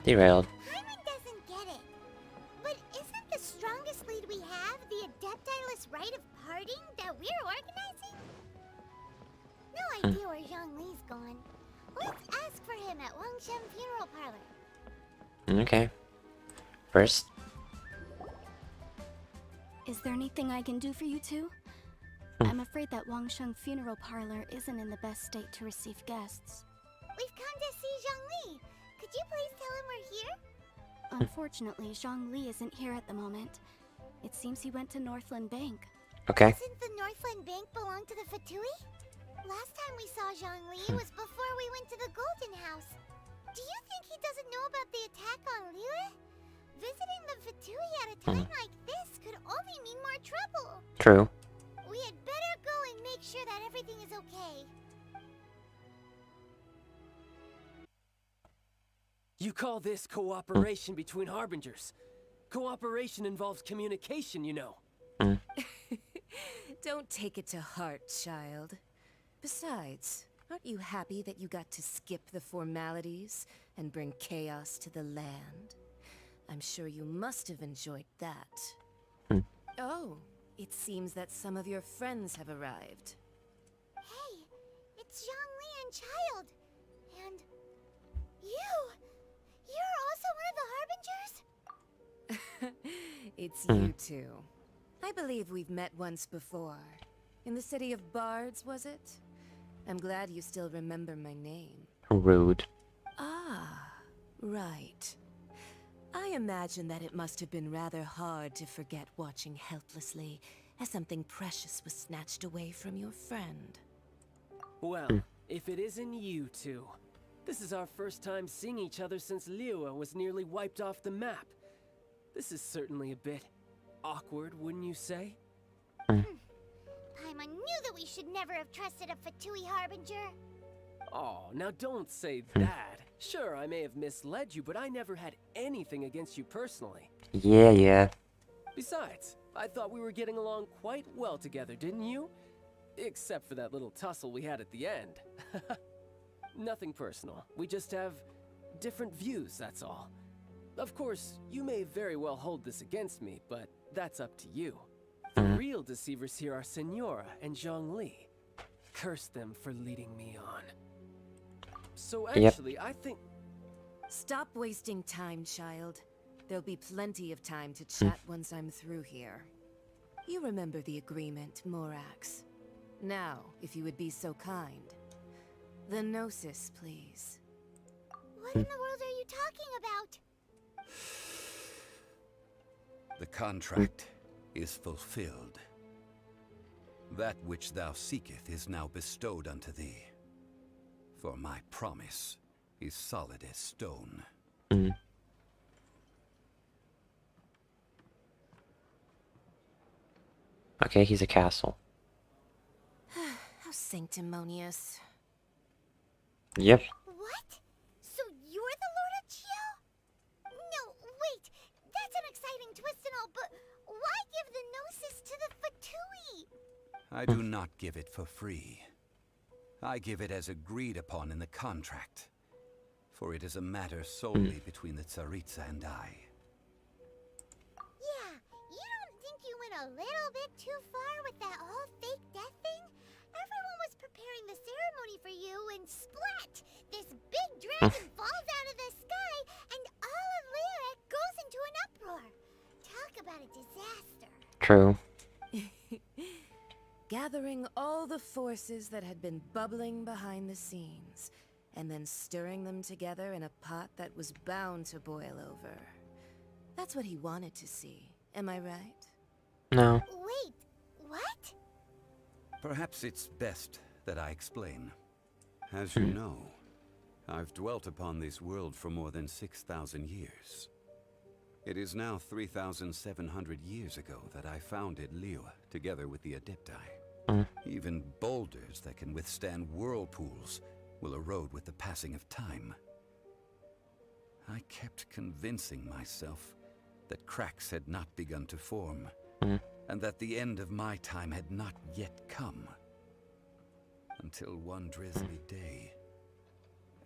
Derailed. Hyman doesn't get it. But isn't the strongest lead we have the Adeptilus Rite of Parting that we're organizing? No idea where Zhongli's gone. Let's ask for him at Wangshen Funeral Parlor. Okay. First. Is there anything I can do for you two? I'm afraid that Wangsheng Funeral Parlor isn't in the best state to receive guests. We've come to see Zhongli. Could you please tell him we're here? Unfortunately, Zhongli isn't here at the moment. It seems he went to Northland Bank. Okay. Doesn't the Northland Bank belong to the Fatui? Last time we saw Zhongli was before we went to the Golden House. Do you think he doesn't know about the attack on Liyue? Visiting the Fatui at a time like this could only mean more trouble. True. We had better go and make sure that everything is okay. You call this cooperation between Harbingers? Cooperation involves communication, you know. Don't take it to heart, child. Besides, aren't you happy that you got to skip the formalities and bring chaos to the land? I'm sure you must have enjoyed that. Oh, it seems that some of your friends have arrived. Hey, it's Zhongli and Child. And you! You're also one of the Harbingers? It's you two. I believe we've met once before. In the city of Bards, was it? I'm glad you still remember my name. Rude. Ah, right. I imagine that it must have been rather hard to forget watching helplessly as something precious was snatched away from your friend. Well, if it isn't you two. This is our first time seeing each other since Liyue was nearly wiped off the map. This is certainly a bit awkward, wouldn't you say? Paimon knew that we should never have trusted a Fatui Harbinger. Oh, now don't say that. Sure, I may have misled you, but I never had anything against you personally. Yeah. Besides, I thought we were getting along quite well together, didn't you? Except for that little tussle we had at the end. Nothing personal. We just have different views, that's all. Of course, you may very well hold this against me, but that's up to you. The real deceivers here are Senora and Zhongli. Curse them for leading me on. So actually, I think... Stop wasting time, child. There'll be plenty of time to chat once I'm through here. You remember the agreement, Morax. Now, if you would be so kind. The Gnosis, please. What in the world are you talking about? The contract is fulfilled. That which thou seeketh is now bestowed unto thee. For my promise is solid as stone. Okay, he's a castle. How sanctimonious. Yep. What? So you're the Lord of Chiao? No, wait. That's an exciting twist and all, but why give the Gnosis to the Fatui? I do not give it for free. I give it as agreed upon in the contract. For it is a matter solely between the Tsaritsa and I. Yeah, you don't think you went a little bit too far with that whole fake death thing? Everyone was preparing the ceremony for you and splat! This big dragon falls out of the sky and all of Liyue goes into an uproar. Talk about a disaster. True. Gathering all the forces that had been bubbling behind the scenes, and then stirring them together in a pot that was bound to boil over. That's what he wanted to see, am I right? No. Wait, what? Perhaps it's best that I explain. As you know, I've dwelt upon this world for more than 6,000 years. It is now 3,700 years ago that I founded Liyue, together with the Adepti. Even boulders that can withstand whirlpools will erode with the passing of time. I kept convincing myself that cracks had not begun to form, and that the end of my time had not yet come. Until one drizzly day,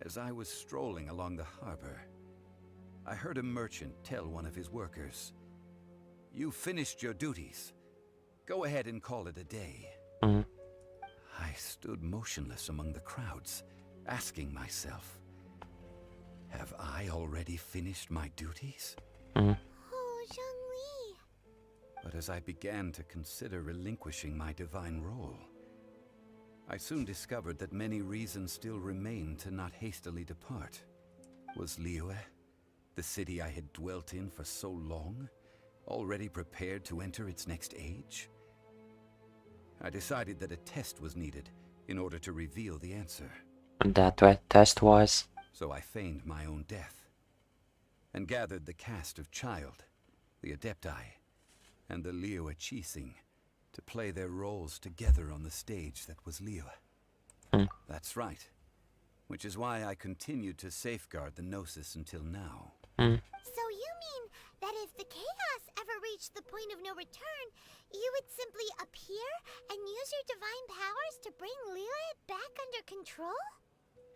As I was strolling along the harbor, I heard a merchant tell one of his workers, "You finished your duties. Go ahead and call it a day." Mm. I stood motionless among the crowds, asking myself, have I already finished my duties? Mm. Oh, Zhongli. But as I began to consider relinquishing my divine role, I soon discovered that many reasons still remained to not hastily depart. Was Liyue, the city I had dwelt in for so long, already prepared to enter its next age? I decided that a test was needed in order to reveal the answer. And that test was. So I feigned my own death, and gathered the cast of Child, the Adepti, and the Liyue Qixing to play their roles together on the stage that was Liyue. Hmm. That's right. Which is why I continued to safeguard the Gnosis until now. Mm. So you mean that if the chaos ever reached the point of no return, you would simply appear and use your divine powers to bring Liyue back under control?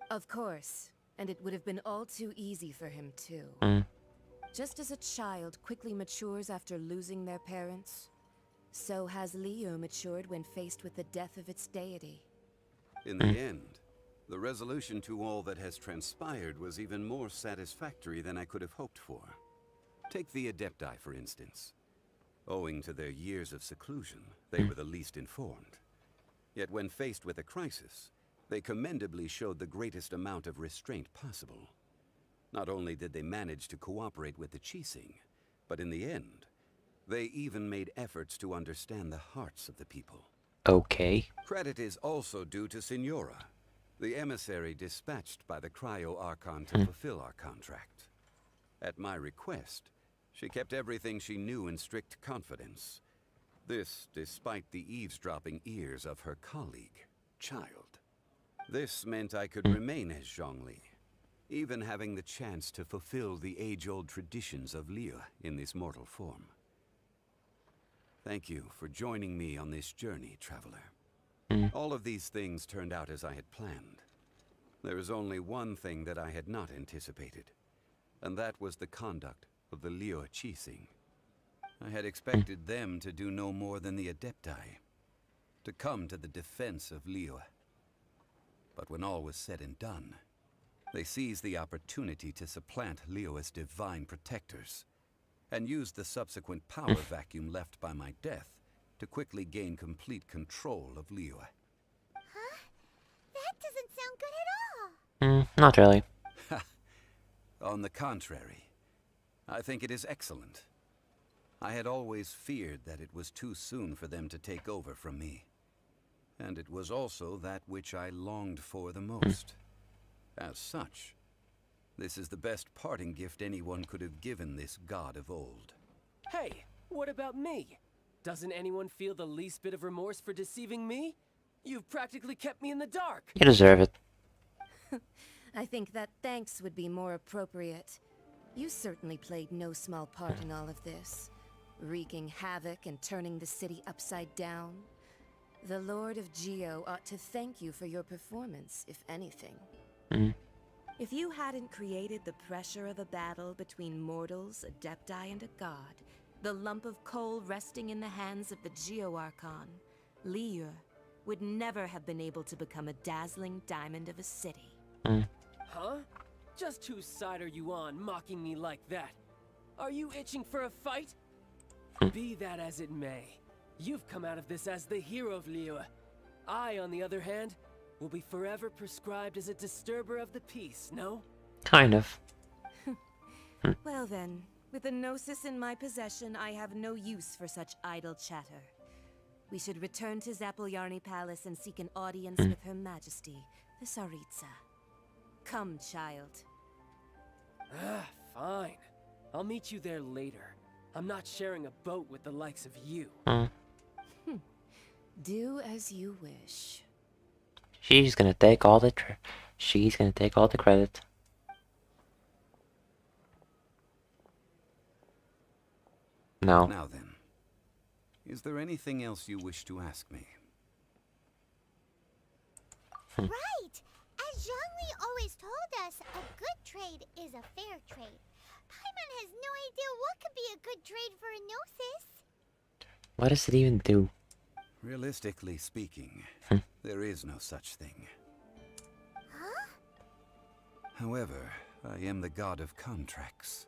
Of course. And it would have been all too easy for him, too. Mm. Just as a child quickly matures after losing their parents, so has Liyue matured when faced with the death of its deity. In the end, the resolution to all that has transpired was even more satisfactory than I could have hoped for. Take the Adepti, for instance. Owing to their years of seclusion, they were the least informed. Yet when faced with a crisis, they commendably showed the greatest amount of restraint possible. Not only did they manage to cooperate with the Qixing, but in the end, they even made efforts to understand the hearts of the people. Okay. Credit is also due to Signora, the emissary dispatched by the Cryo-Archon to fulfill our contract. At my request, she kept everything she knew in strict confidence. This despite the eavesdropping ears of her colleague, Child. This meant I could remain as Zhongli, even having the chance to fulfill the age-old traditions of Liyue in this mortal form. Thank you for joining me on this journey, traveler. All of these things turned out as I had planned. There is only one thing that I had not anticipated, and that was the conduct of the Liyue Qixing. I had expected them to do no more than the Adepti, to come to the defense of Liyue. But when all was said and done, they seized the opportunity to supplant Liyue's divine protectors, and used the subsequent power vacuum left by my death to quickly gain complete control of Liyue. Huh? That doesn't sound good at all. Not really. On the contrary, I think it is excellent. I had always feared that it was too soon for them to take over from me. And it was also that which I longed for the most. As such, this is the best parting gift anyone could have given this god of old. Hey, what about me? Doesn't anyone feel the least bit of remorse for deceiving me? You've practically kept me in the dark. You deserve it. I think that thanks would be more appropriate. You certainly played no small part in all of this, wreaking havoc and turning the city upside down. The Lord of Geo ought to thank you for your performance, if anything. If you hadn't created the pressure of a battle between mortals, Adepti, and a god, the lump of coal resting in the hands of the Geo-Archon, Liyue would never have been able to become a dazzling diamond of a city. Huh? Just whose side are you on, mocking me like that? Are you itching for a fight? Be that as it may, you've come out of this as the hero of Liyue. I, on the other hand, will be forever prescribed as a disturber of the peace, no? Kind of. Well then, with the Gnosis in my possession, I have no use for such idle chatter. We should return to Zapoljarny Palace and seek an audience with Her Majesty, the Tsaritsa. Come, child. Fine. I'll meet you there later. I'm not sharing a boat with the likes of you. Do as you wish. She's gonna take all the credit. No. Now then, is there anything else you wish to ask me? Right! As Zhongli always told us a good trade is a fair trade. Paimon has no idea what could be a good trade for a Gnosis. What does it even do? Realistically speaking, there is no such thing. Huh? However, I am the god of contracts.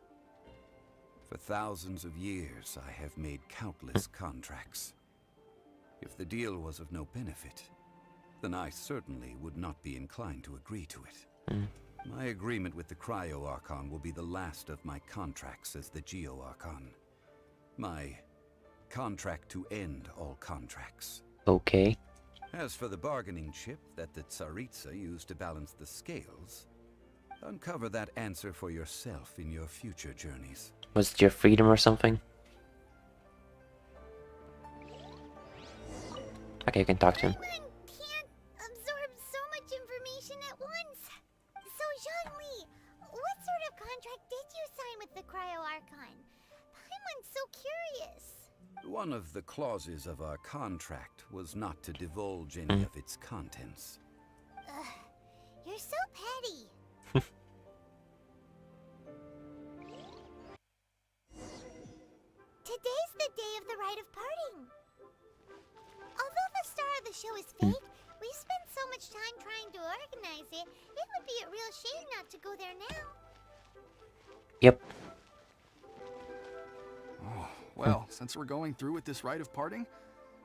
For thousands of years, I have made countless contracts. If the deal was of no benefit, then I certainly would not be inclined to agree to it. My agreement with the Cryo Archon will be the last of my contracts as the Geo Archon. My contract to end all contracts. Okay. As for the bargaining chip that the Tsaritsa used to balance the scales, uncover that answer for yourself in your future journeys. Was it your freedom or something? Okay, you can talk to him. Paimon can't absorb so much information at once. So, Zhongli, what sort of contract did you sign with the Cryo Archon? Paimon's so curious. One of the clauses of our contract was not to divulge any of its contents. Ugh, you're so petty. Today's the day of the Rite of Parting. Although the star of the show is fake, we spent so much time trying to organize it, it would be a real shame not to go there now. Yep. Oh, well, since we're going through with this rite of parting,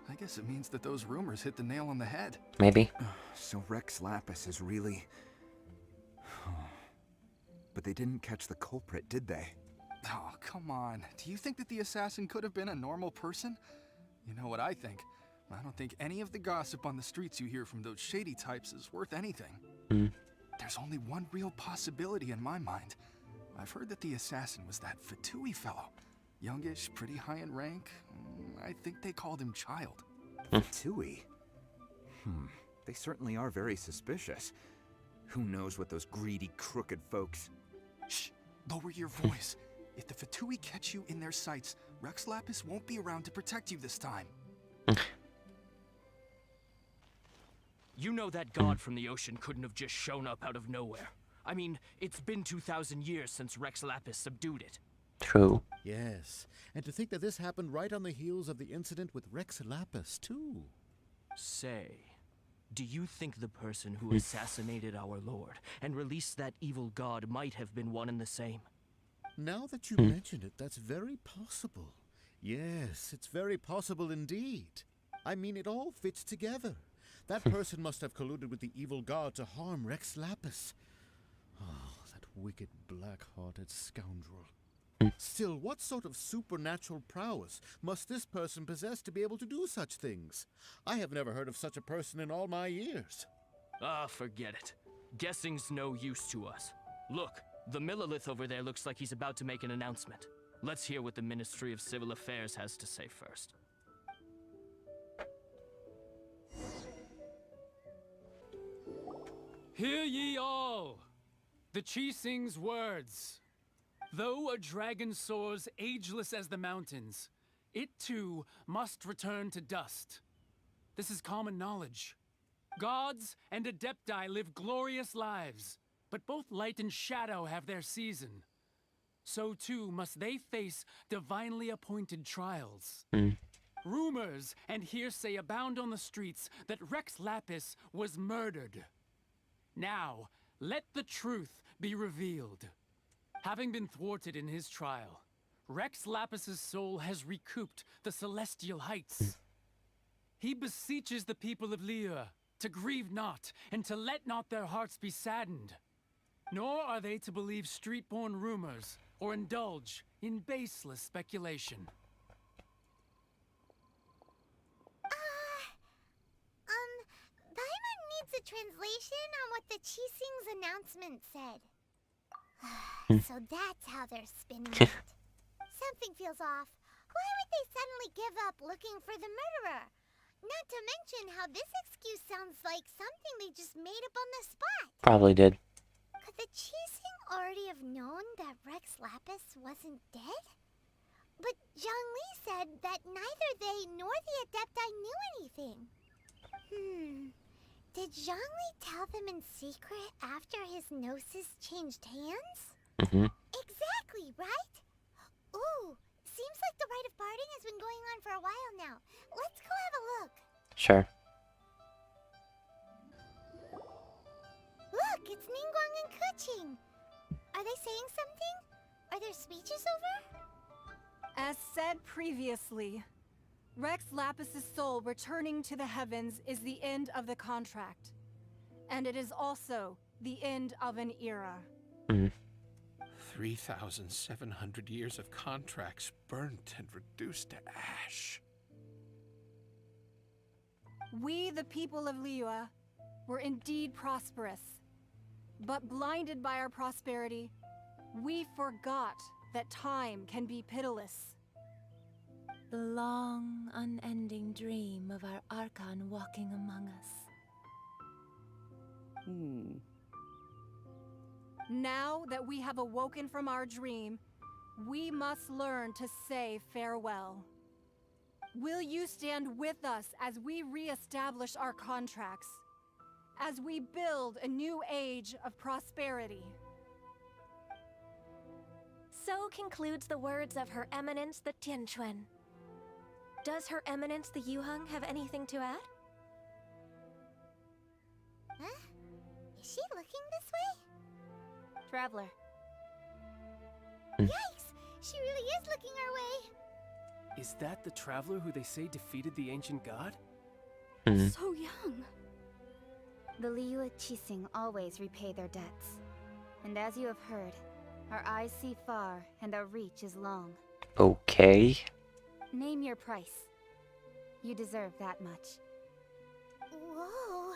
I guess it means that those rumors hit the nail on the head. Maybe. So Rex Lapis is really... But they didn't catch the culprit, did they? Oh, come on. Do you think that the assassin could have been a normal person? You know what I think. I don't think any of the gossip on the streets you hear from those shady types is worth anything. There's only one real possibility in my mind. I've heard that the assassin was that Fatui fellow. Youngish, pretty high in rank. I think they called him Child. Tui? They certainly are very suspicious. Who knows what those greedy, crooked folks... Shh! Lower your voice. If the Fatui catch you in their sights, Rex Lapis won't be around to protect you this time. You know that god from the ocean couldn't have just shown up out of nowhere. I mean, it's been 2,000 years since Rex Lapis subdued it. True. Yes, and to think that this happened right on the heels of the incident with Rex Lapis, too. Say, do you think the person who assassinated our lord and released that evil god might have been one and the same? Now that you mention it, that's very possible. Yes, it's very possible indeed. I mean, it all fits together. That person must have colluded with the evil god to harm Rex Lapis. Oh, that wicked, black-hearted scoundrel. Still, what sort of supernatural prowess must this person possess to be able to do such things? I have never heard of such a person in all my years. Ah, forget it. Guessing's no use to us. Look, the Millilith over there looks like he's about to make an announcement. Let's hear what the Ministry of Civil Affairs has to say first. Hear ye all! The Qixing's words. Though a dragon soars ageless as the mountains, it too must return to dust. This is common knowledge. Gods and Adepti live glorious lives, but both light and shadow have their season. So too must they face divinely appointed trials. Rumors and hearsay abound on the streets that Rex Lapis was murdered. Now, let the truth be revealed. Having been thwarted in his trial, Rex Lapis's soul has recouped the celestial heights. He beseeches the people of Liyue to grieve not and to let not their hearts be saddened. Nor are they to believe street-born rumors or indulge in baseless speculation. Paimon needs a translation on what the Qixing's announcement said. So that's how they're spinning it. Something feels off. Why would they suddenly give up looking for the murderer? Not to mention how this excuse sounds like something they just made up on the spot. Probably did. Could the Qixing already have known that Rex Lapis wasn't dead? But Zhongli said that neither they nor the Adepti knew anything. Did Zhongli tell them in secret after his gnosis changed hands? Mm-hmm. Exactly, right? Ooh, seems like the rite of parting has been going on for a while now. Let's go have a look. Sure. Look, it's Ningguang and Keqing. Are they saying something? Are their speeches over? As said previously, Rex Lapis's soul returning to the heavens is the end of the contract. And it is also the end of an era. Mm. 3,700 years of contracts burnt and reduced to ash. We, the people of Liyue, were indeed prosperous. But blinded by our prosperity, we forgot that time can be pitiless. The long, unending dream of our Archon walking among us. Now that we have awoken from our dream, we must learn to say farewell. Will you stand with us as we re-establish our contracts? As we build a new age of prosperity? So concludes the words of Her Eminence the Tianquan. Does Her Eminence the Yuheng have anything to add? Huh? Is she looking this way? Traveler. Yikes! She really is looking our way. Is that the traveler who they say defeated the ancient god? So young. The Liyue Qixing always repay their debts. And as you have heard, our eyes see far and our reach is long. Okay. Name your price. You deserve that much. Whoa.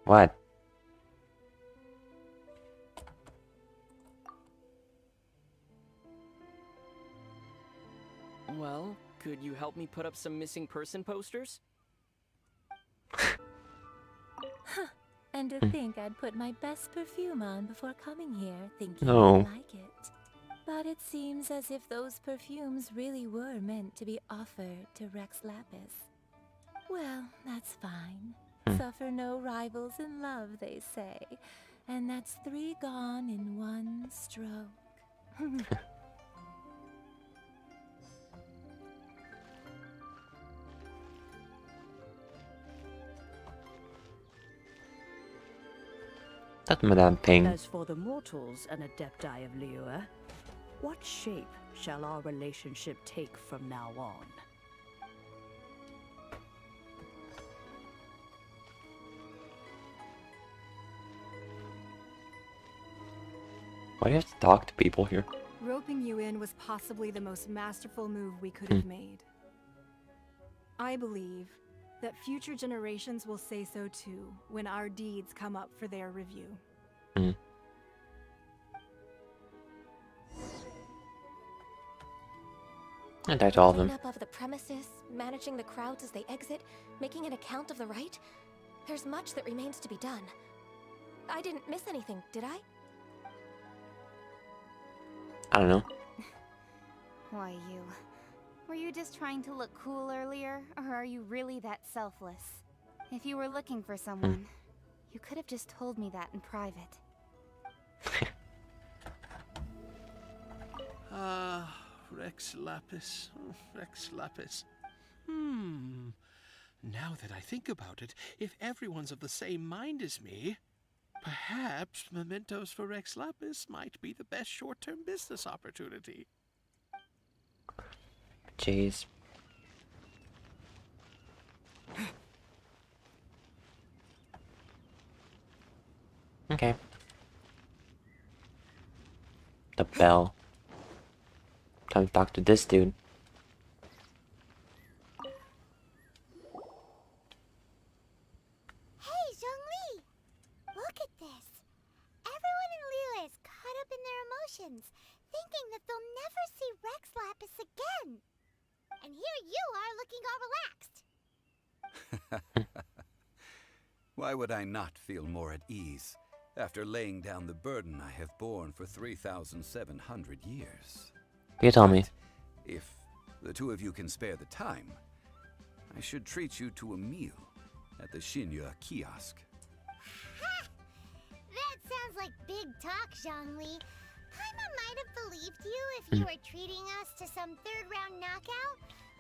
What? Well, could you help me put up some missing person posters? And to think I'd put my best perfume on before coming here, thinking No. you'd like it. But it seems as if those perfumes really were meant to be offered to Rex Lapis. Well, that's fine. Suffer no rivals in love, they say. And that's 3 gone in 1 stroke. That Madame Ping. As for the mortals and Adepti of Liyue, what shape shall our relationship take from now on? Why do you have to talk to people here? Roping you in was possibly the most masterful move we could have made. I believe that future generations will say so too when our deeds come up for their review. I died to all of them. Cleanup of the premises, managing the crowds as they exit, making an account of the rite. There's much that remains to be done. I didn't miss anything, did I? I don't know. Why you? Were you just trying to look cool earlier, or are you really that selfless? If you were looking for someone, you could have just told me that in private. Rex Lapis. Rex Lapis. Now that I think about it, if everyone's of the same mind as me, perhaps mementos for Rex Lapis might be the best short-term business opportunity. Jeez. Okay. The bell. Time to talk to this dude. Hey, Zhongli! Look at this. Everyone in Liyue is caught up in their emotions, thinking that they'll never see Rex Lapis again. And here you are looking all relaxed. Why would I not feel more at ease after laying down the burden I have borne for 3,700 years? You tell me. If the two of you can spare the time, I should treat you to a meal at the Liyue kiosk. Ha! That sounds like big talk, Zhongli. Paimon might have believed you if you were treating us to some third-round knockout,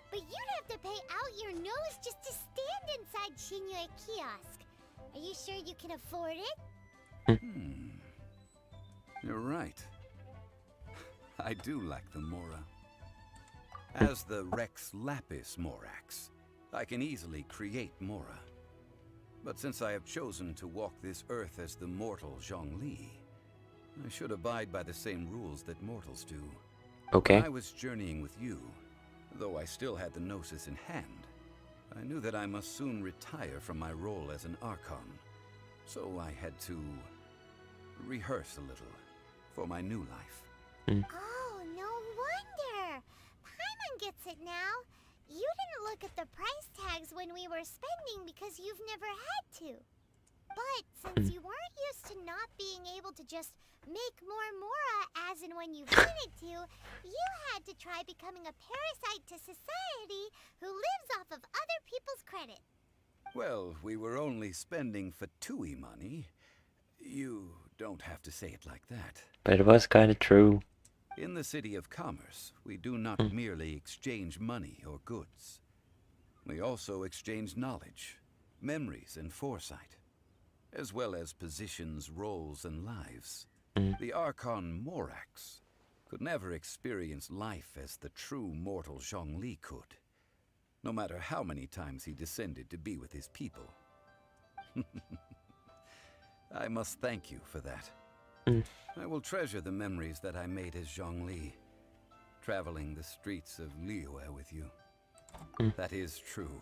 but you'd have to pay out your nose just to stand inside Liyue kiosk. Are you sure you can afford it? You're right. I do like the Mora. As the Rex Lapis Morax, I can easily create Mora. But since I have chosen to walk this earth as the mortal Zhongli, I should abide by the same rules that mortals do. Okay. When I was journeying with you, though I still had the Gnosis in hand, I knew that I must soon retire from my role as an Archon. So I had to rehearse a little for my new life. Oh, no wonder. Paimon gets it now. You didn't look at the price tags when we were spending because you've never had to. But since you weren't used to not being able to just make more Mora as and when you wanted to, you had to try becoming a parasite to society who lives off of other people's credit. Well, we were only spending Fatui money. You don't have to say it like that. But it was kind of true. In the City of Commerce, we do not merely exchange money or goods. We also exchange knowledge, memories, and foresight, as well as positions, roles, and lives. The Archon Morax could never experience life as the true mortal Zhongli could, no matter how many times he descended to be with his people. I must thank you for that. I will treasure the memories that I made as Zhongli, traveling the streets of Liyue with you. That is true.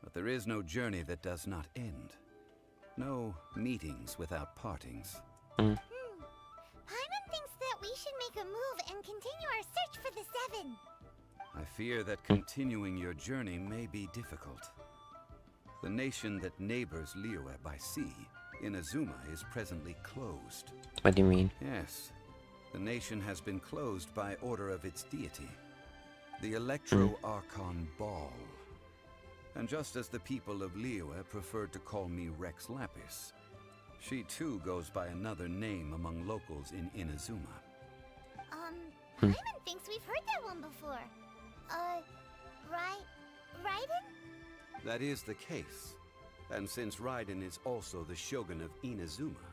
But there is no journey that does not end. No meetings without partings. Paimon thinks that we should make a move and continue our search for the Seven. I fear that continuing your journey may be difficult. The nation that neighbors Liyue by sea, Inazuma, is presently closed. What do you mean? Yes. The nation has been closed by order of its deity, the Electro-Archon Ball. And just as the people of Liyue preferred to call me Rex Lapis, she too goes by another name among locals in Inazuma. Paimon thinks we've heard that one before. Raiden? That is the case. And since Raiden is also the Shogun of Inazuma,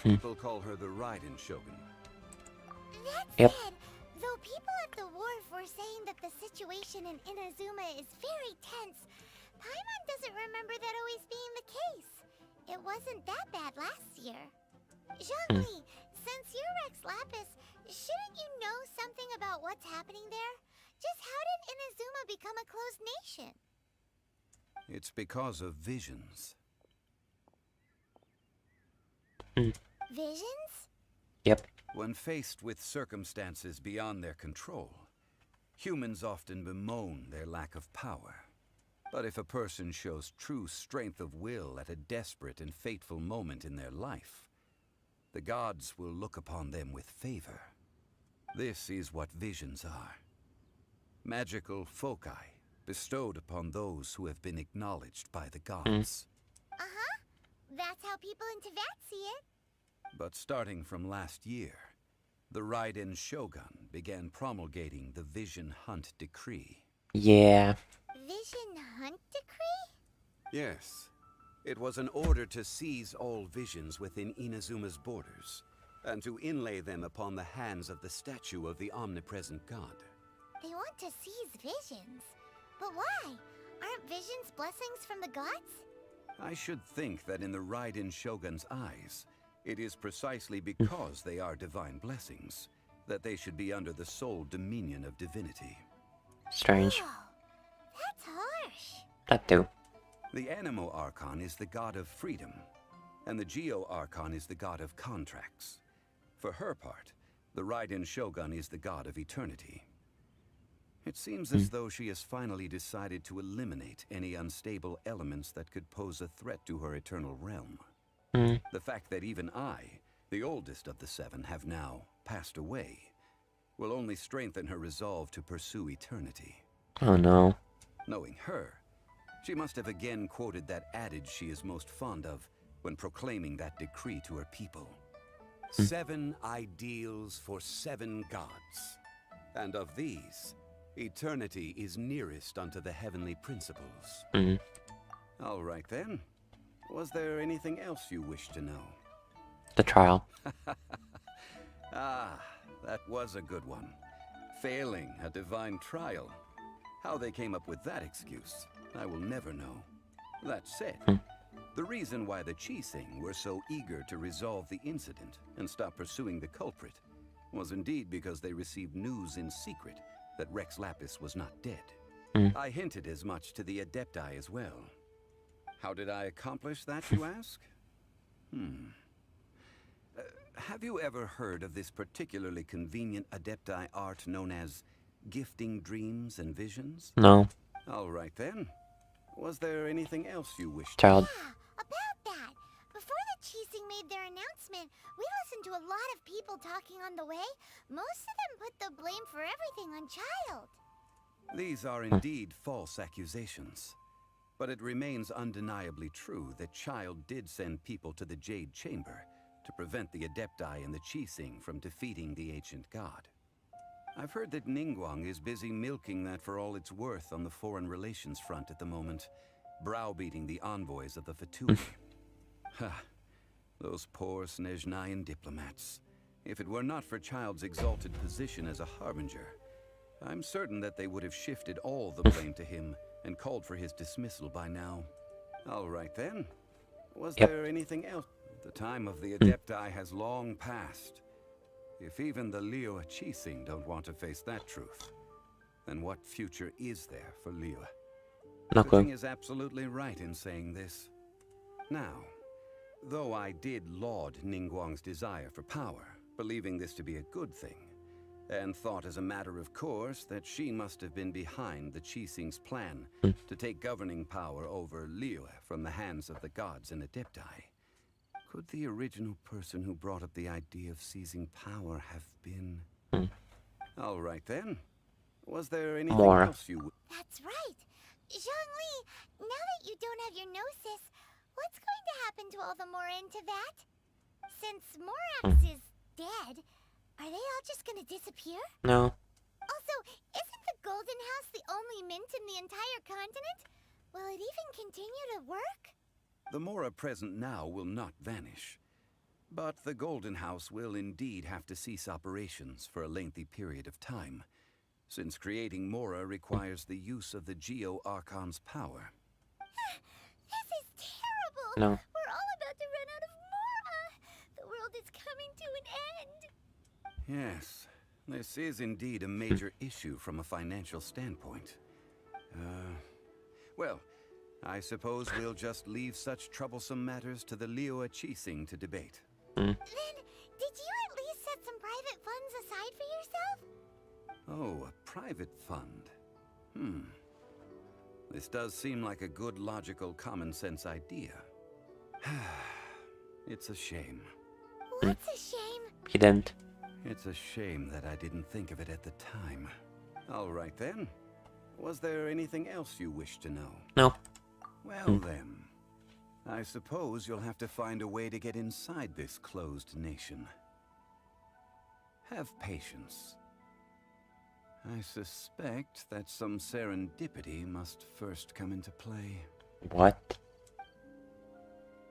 people call her the Raiden Shogun. That said, though people at the wharf were saying that the situation in Inazuma is very tense, Paimon doesn't remember that always being the case. It wasn't that bad last year. Zhongli, since you're Rex Lapis, shouldn't you know something about what's happening there? Just how did Inazuma become a closed nation? It's because of visions. Visions? Yep. When faced with circumstances beyond their control, humans often bemoan their lack of power. But if a person shows true strength of will at a desperate and fateful moment in their life, the gods will look upon them with favor. This is what visions are. Magical foci bestowed upon those who have been acknowledged by the gods. That's how people in Teyvat see it. But starting from last year, the Raiden Shogun began promulgating the Vision Hunt Decree. Yeah. Vision Hunt Decree? Yes. It was an order to seize all visions within Inazuma's borders, and to inlay them upon the hands of the statue of the omnipresent god. They want to seize visions. But why? Aren't visions blessings from the gods? I should think that in the Raiden Shogun's eyes, it is precisely because they are divine blessings that they should be under the sole dominion of divinity. Strange. Oh, that's harsh. That too. The Animo Archon is the god of freedom, and the Geo Archon is the god of contracts. For her part, the Raiden Shogun is the god of eternity. It seems as though she has finally decided to eliminate any unstable elements that could pose a threat to her eternal realm. The fact that even I, the oldest of the seven, have now passed away, will only strengthen her resolve to pursue eternity. Oh no. Knowing her, She must have again quoted that adage she is most fond of when proclaiming that decree to her people. 7 ideals for 7 gods. And of these, eternity is nearest unto the heavenly principles. All right then. Was there anything else you wish to know? The trial. Ah, that was a good one. Failing a divine trial. How they came up with that excuse, I will never know. That said, the reason why the Qixing were so eager to resolve the incident and stop pursuing the culprit was indeed because they received news in secret that Rex Lapis was not dead. I hinted as much to the Adepti as well. How did I accomplish that, you ask? Have you ever heard of this particularly convenient Adepti art known as gifting dreams and visions? No. All right then. Was there anything else you wished? Child. Yeah, about that. Before the Qixing made their announcement, we listened to a lot of people talking on the way. Most of them put the blame for everything on Child. These are indeed false accusations. But it remains undeniably true that Child did send people to the Jade Chamber to prevent the Adepti and the Qixing from defeating the ancient god. I've heard that Ningguang is busy milking that for all it's worth on the foreign relations front at the moment, browbeating the envoys of the Fatui. Ha! Those poor Snezhnayan diplomats. If it were not for Child's exalted position as a harbinger, I'm certain that they would have shifted all the blame to him and called for his dismissal by now. All right then. Was there anything else? The time of the Adepti has long passed. If even the Liyue Qixing don't want to face that truth, then what future is there for Liyue? The King is absolutely right in saying this. Now, though I did laud Ningguang's desire for power, believing this to be a good thing, and thought as a matter of course that she must have been behind the Qixing's plan to take governing power over Liyue from the hands of the gods and Adepti, could the original person who brought up the idea of seizing power have been... All right then. Was there anything else you... That's right. Zhongli, now that you don't have your gnosis, what's going to happen to all the Mora in Teyvat? Since Morax is dead, are they all just gonna disappear? No. Also, isn't the Golden House the only mint in the entire continent? Will it even continue to work? The Mora present now will not vanish. But the Golden House will indeed have to cease operations for a lengthy period of time, since creating Mora requires the use of the Geo-Archon's power. This is terrible! No. We're all about to run out of Mora! The world is coming to an end! Yes, this is indeed a major issue from a financial standpoint. Well, I suppose we'll just leave such troublesome matters to the Liyue Qixing to debate. Then, did you at least set some private funds aside for yourself? Oh, a private fund. This does seem like a good, logical, common-sense idea. It's a shame. What's a shame? He didn't. It's a shame that I didn't think of it at the time. All right then. Was there anything else you wish to know? No. Well then, I suppose you'll have to find a way to get inside this closed nation. Have patience. I suspect that some serendipity must first come into play. What?